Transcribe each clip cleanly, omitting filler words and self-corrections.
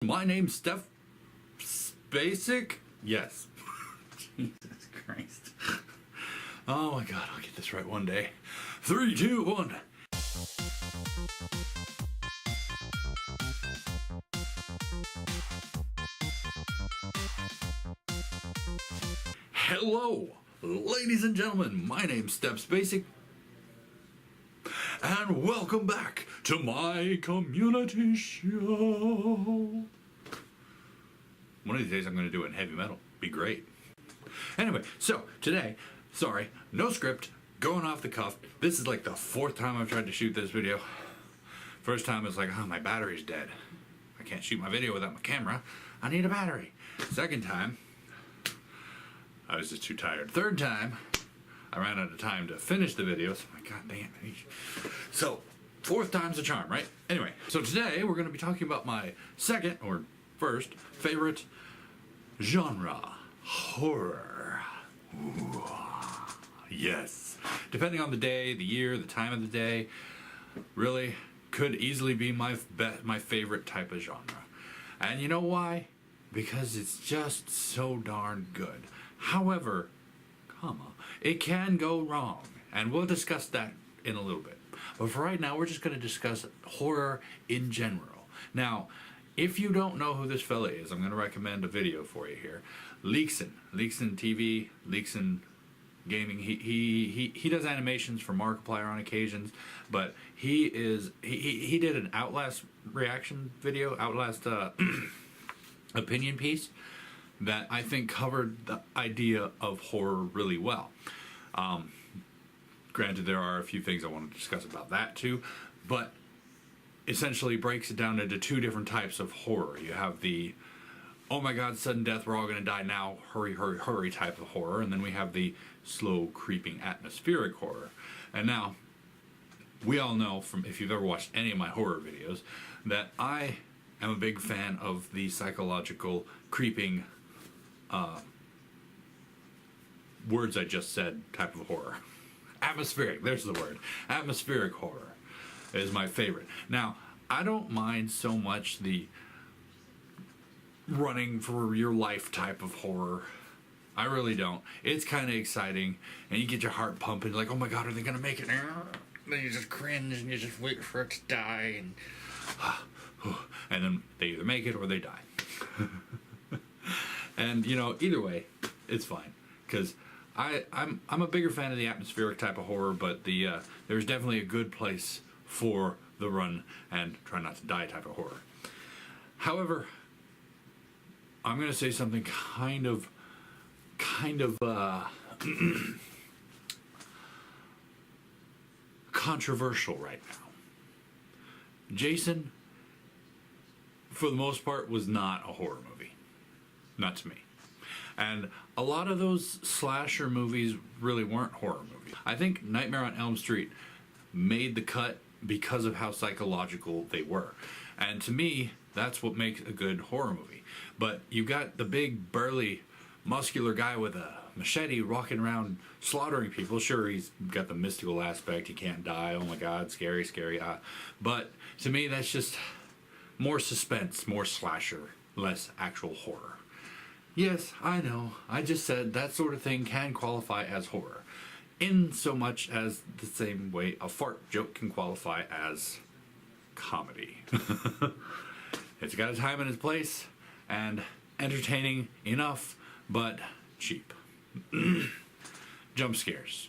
My name's Stepsbasic? Yes. Jesus Christ. Oh my god, I'll get this right one day. 3, 2, 1. Hello, ladies and gentlemen. My name's Stepsbasic. And welcome back to my community show. One of these days I'm going to do it in heavy metal. Be great. Anyway, so today, sorry, no script, going off the cuff. This is like the 4th time I've tried to shoot this video. First time is like, oh, my battery's dead. I can't shoot my video without my camera. I need a battery. Second time, I was just too tired. Third time, I ran out of time to finish the videos. My god damn it. So, 4th time's a charm, right? Anyway, so today we're going to be talking about my second, or first, favorite genre. Horror. Ooh. Yes. Depending on the day, the year, the time of the day, really could easily be my favorite type of genre. And you know why? Because it's just so darn good. However, it can go wrong, and we'll discuss that in a little bit. But for right now, we're just going to discuss horror in general. Now, if you don't know who this fella is, I'm going to recommend a video for you here. Leekson TV, Leekson Gaming. He does animations for Markiplier on occasions, but he did an Outlast reaction video, Outlast opinion piece that I think covered the idea of horror really well. Granted, there are a few things I want to discuss about that too, but essentially breaks it down into 2 different types of horror. You have the, oh my god, sudden death, we're all going to die now, hurry, hurry, hurry type of horror, and then we have the slow, creeping, atmospheric horror. And now, we all know from, if you've ever watched any of my horror videos, that I am a big fan of the psychological, creeping, words I just said type of horror. Atmospheric, there's the word. Atmospheric horror is my favorite. Now, I don't mind so much the running for your life type of horror. I really don't. It's kind of exciting, and you get your heart pumping, like, oh my god, are they going to make it? Then you just cringe, and you just wait for it to die, and then they either make it or they die. And, you know, either way, it's fine, because I'm a bigger fan of the atmospheric type of horror, but there's definitely a good place for the run and try not to die type of horror. However, I'm going to say something kind of controversial right now. Jason, for the most part, was not a horror movie. Not to me. And a lot of those slasher movies really weren't horror movies. I think Nightmare on Elm Street made the cut because of how psychological they were. And to me, that's what makes a good horror movie. But you got the big, burly, muscular guy with a machete walking around slaughtering people. Sure, he's got the mystical aspect. He can't die. Oh my god, scary, scary. But to me, that's just more suspense, more slasher, less actual horror. Yes, I know. I just said that sort of thing can qualify as horror. In so much as the same way a fart joke can qualify as comedy. It's got a time and its place, and entertaining enough, but cheap. Jump scares.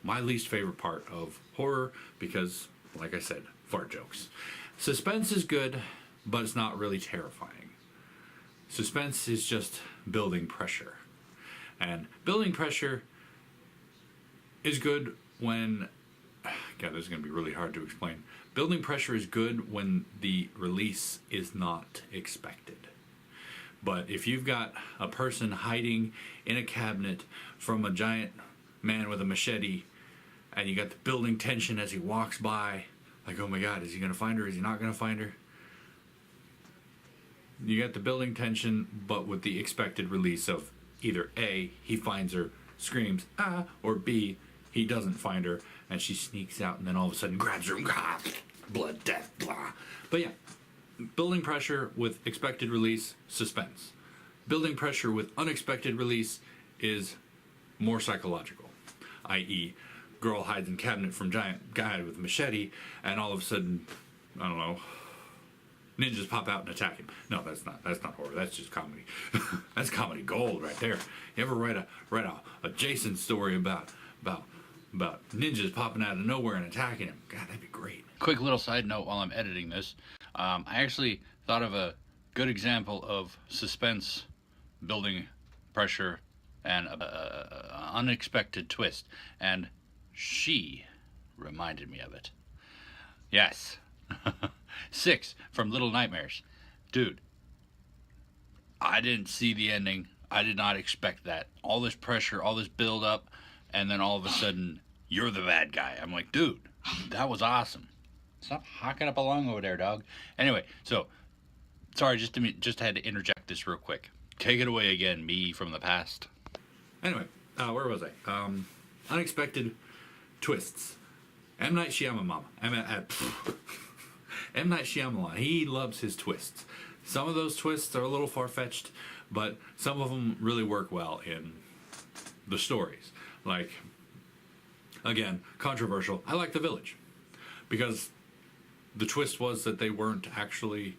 My least favorite part of horror because, like I said, fart jokes. Suspense is good, but it's not really terrifying. Suspense is just building pressure. And building pressure is good when... God, this is going to be really hard to explain. Building pressure is good when the release is not expected. But if you've got a person hiding in a cabinet from a giant man with a machete, and you got the building tension as he walks by, like, oh my god, is he going to find her? Is he not going to find her? You got the building tension, but with the expected release of either A, he finds her, screams, ah, or B, he doesn't find her, and she sneaks out, and then all of a sudden grabs her, blood, death, blah. But yeah, Building pressure with expected release, suspense. Building pressure with unexpected release is more psychological, i.e., girl hides in cabinet from giant guy with machete, and all of a sudden, I don't know, ninjas pop out and attack him. No, that's not horror. That's just comedy. That's comedy gold right there. You ever write a Jason story about ninjas popping out of nowhere and attacking him? God, that'd be great. Quick little side note while I'm editing this. I actually thought of a good example of suspense building pressure and unexpected twist, and she reminded me of it. Yes. 6 from Little Nightmares. Dude, I didn't see the ending. I did not expect that. All this pressure, all this build up, and then all of a sudden, you're the bad guy. I'm like, dude, that was awesome. Stop hocking up a lung over there, dog. Anyway, so, sorry, just had to interject this real quick. Take it away again, me from the past. Anyway, where was I? Unexpected twists. M. Night Shyamalan. M. Night Shyamalan. He loves his twists. Some of those twists are a little far-fetched, but some of them really work well in the stories. Like, again, controversial. I like The Village, because the twist was that they weren't actually,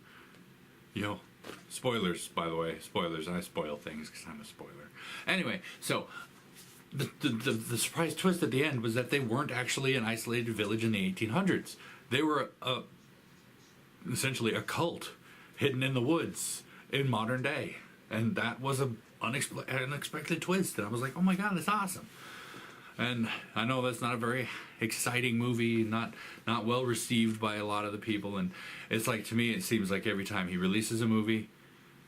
spoilers, by the way. Spoilers. I spoil things because I'm a spoiler. Anyway, so the surprise twist at the end was that they weren't actually an isolated village in the 1800s. They were essentially a cult hidden in the woods in modern day. And that was an unexpected twist. And I was like, oh my God, that's awesome. And I know that's not a very exciting movie, not well received by a lot of the people. And it's like, to me, it seems like every time he releases a movie,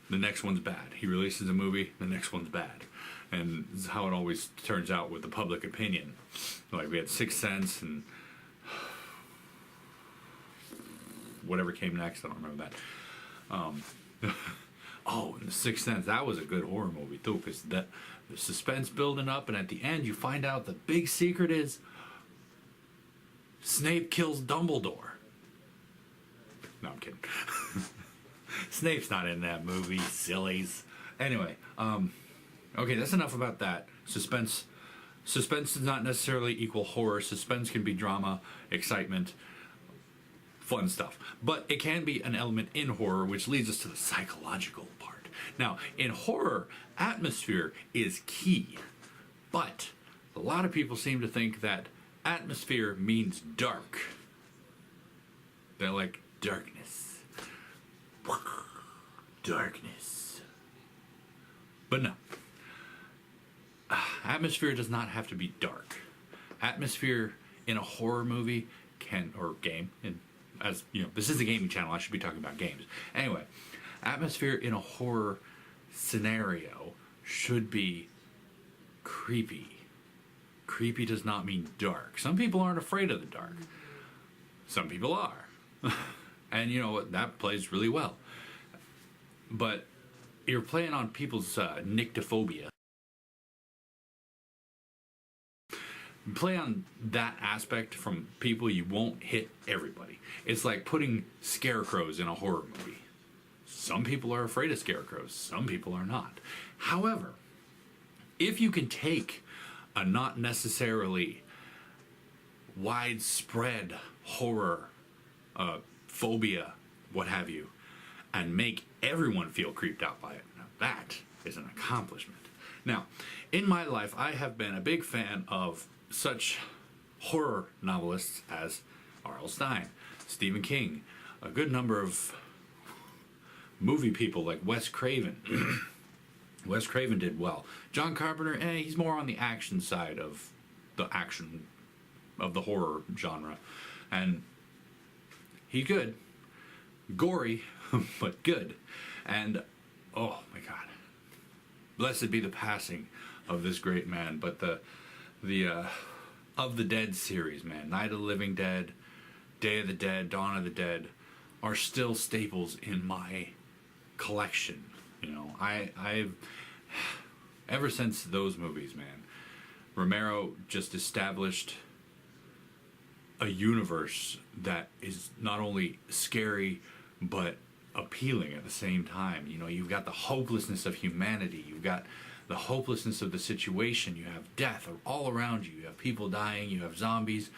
the next one's bad. He releases a movie, the next one's bad. And this is how it always turns out with the public opinion. Like, we had Sixth Sense and whatever came next, I don't remember that. Oh, and The Sixth Sense, that was a good horror movie too, because the suspense building up, and at the end you find out the big secret is Snape kills Dumbledore. No, I'm kidding. Snape's not in that movie, sillies. Anyway, okay, that's enough about that. Suspense does not necessarily equal horror. Suspense can be drama, excitement, fun stuff. But it can be an element in horror, which leads us to the psychological part. Now, in horror, atmosphere is key. But a lot of people seem to think that atmosphere means dark. They're like, darkness. Darkness. But no. Atmosphere does not have to be dark. Atmosphere in a horror movie or game, and as you know, this is a gaming channel, I should be talking about games. Anyway, atmosphere in a horror scenario should be creepy. Creepy does not mean dark. Some people aren't afraid of the dark. Some people are. And you know what? That plays really well. But you're playing on people's nyctophobia. Play on that aspect from people, you won't hit everybody. It's like putting scarecrows in a horror movie. Some people are afraid of scarecrows. Some people are not. However, if you can take a not necessarily widespread horror, phobia, what have you, and make everyone feel creeped out by it, now that is an accomplishment. Now, in my life, I have been a big fan of such horror novelists as R.L. Stine, Stephen King, a good number of movie people like Wes Craven. Wes Craven did well. John Carpenter, he's more on the action side of the horror genre. And he's good. Gory, but good. And, oh my God. Blessed be the passing of this great man. But the Of the Dead series, man, Night of the Living Dead, Day of the Dead, Dawn of the Dead, are still staples in my collection. You know, I've ever since those movies, man, Romero just established a universe that is not only scary but appealing at the same time. You know, you've got the hopelessness of humanity. You've got the hopelessness of the situation. You have death all around you. You have people dying. You have zombies.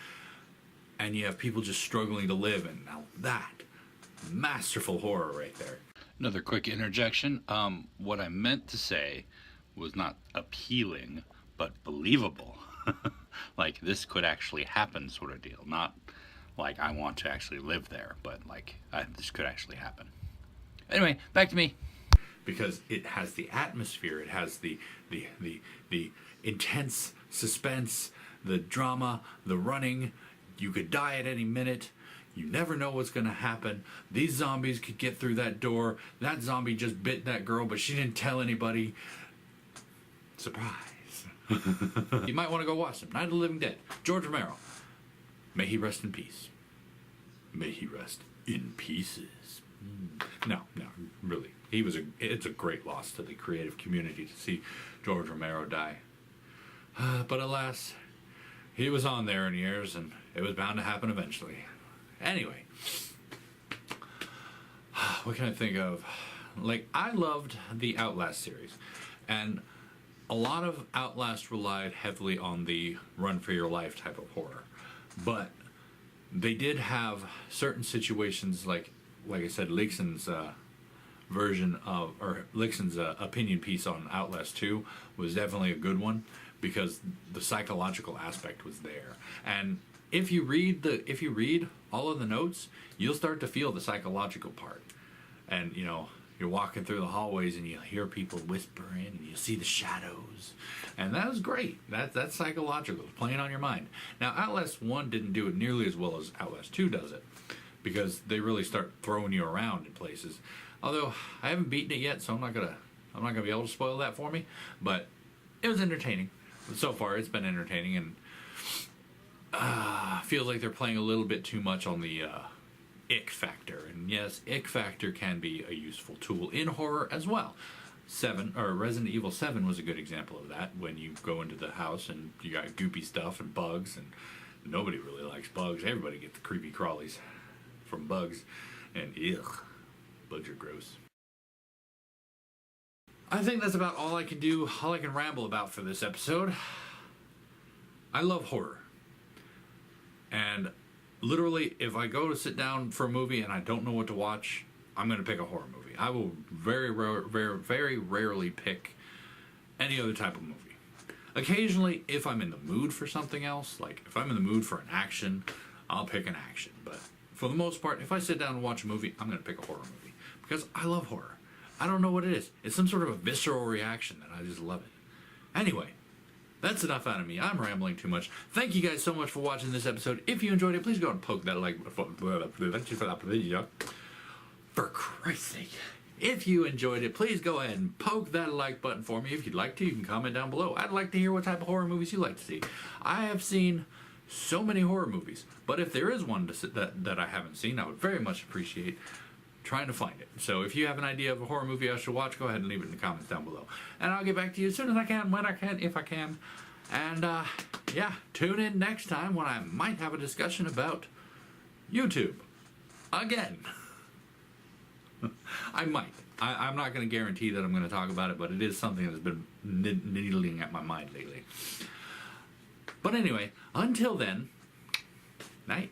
And you have people just struggling to live. And now that, masterful horror right there. Another quick interjection. What I meant to say was not appealing, but believable. Like, this could actually happen sort of deal. Not like I want to actually live there, but like this could actually happen. Anyway, back to me. Because it has the atmosphere, it has the intense suspense, the drama, the running. You could die at any minute. You never know what's going to happen. These zombies could get through that door. That zombie just bit that girl, but she didn't tell anybody. Surprise. You might want to go watch them. Night of the Living Dead. George Romero. May he rest in peace. May he rest in pieces. No, really. It's a great loss to the creative community to see George Romero die. But alas, he was on there in years, and it was bound to happen eventually. Anyway, what can I think of? Like, I loved the Outlast series, and a lot of Outlast relied heavily on the run for your life type of horror. But they did have certain situations, like I said, Lixon's version of, or Lixon's opinion piece on Outlast 2 was definitely a good one, because the psychological aspect was there. And if you read all of the notes, you'll start to feel the psychological part. And, you know, you're walking through the hallways and you hear people whispering and you see the shadows. And that was great. That's psychological. It's playing on your mind. Now, Outlast 1 didn't do it nearly as well as Outlast 2 does it, because they really start throwing you around in places. Although I haven't beaten it yet, so I'm not gonna be able to spoil that for me. But it was entertaining. So far, it's been entertaining, and feels like they're playing a little bit too much on the ick factor. And yes, ick factor can be a useful tool in horror as well. Resident Evil 7 was a good example of that, when you go into the house and you got goopy stuff and bugs, and nobody really likes bugs. Everybody gets the creepy crawlies from bugs, and ugh, bugs are gross. I think that's about all I can ramble about for this episode. I love horror. And literally, if I go to sit down for a movie and I don't know what to watch, I'm going to pick a horror movie. I will very rarely pick any other type of movie. Occasionally, if I'm in the mood for something else, like if I'm in the mood for an action, I'll pick an action. But for the most part, if I sit down and watch a movie, I'm going to pick a horror movie, because I love horror. I don't know what it is. It's some sort of a visceral reaction that I just love it. Anyway, that's enough out of me. I'm rambling too much. Thank you guys so much for watching this episode. If you enjoyed it, please go and poke that like button. For Christ's sake. If you enjoyed it, please go ahead and poke that like button for me. If you'd like to, you can comment down below. I'd like to hear what type of horror movies you like to see. I have seen so many horror movies, but if there is one that I haven't seen, I would very much appreciate trying to find it. So if you have an idea of a horror movie I should watch, go ahead and leave it in the comments down below. And I'll get back to you as soon as I can, when I can, if I can. And yeah, tune in next time when I might have a discussion about YouTube. Again. I might. I'm not going to guarantee that I'm going to talk about it, but it is something that's been needling at my mind lately. But anyway, until then, night.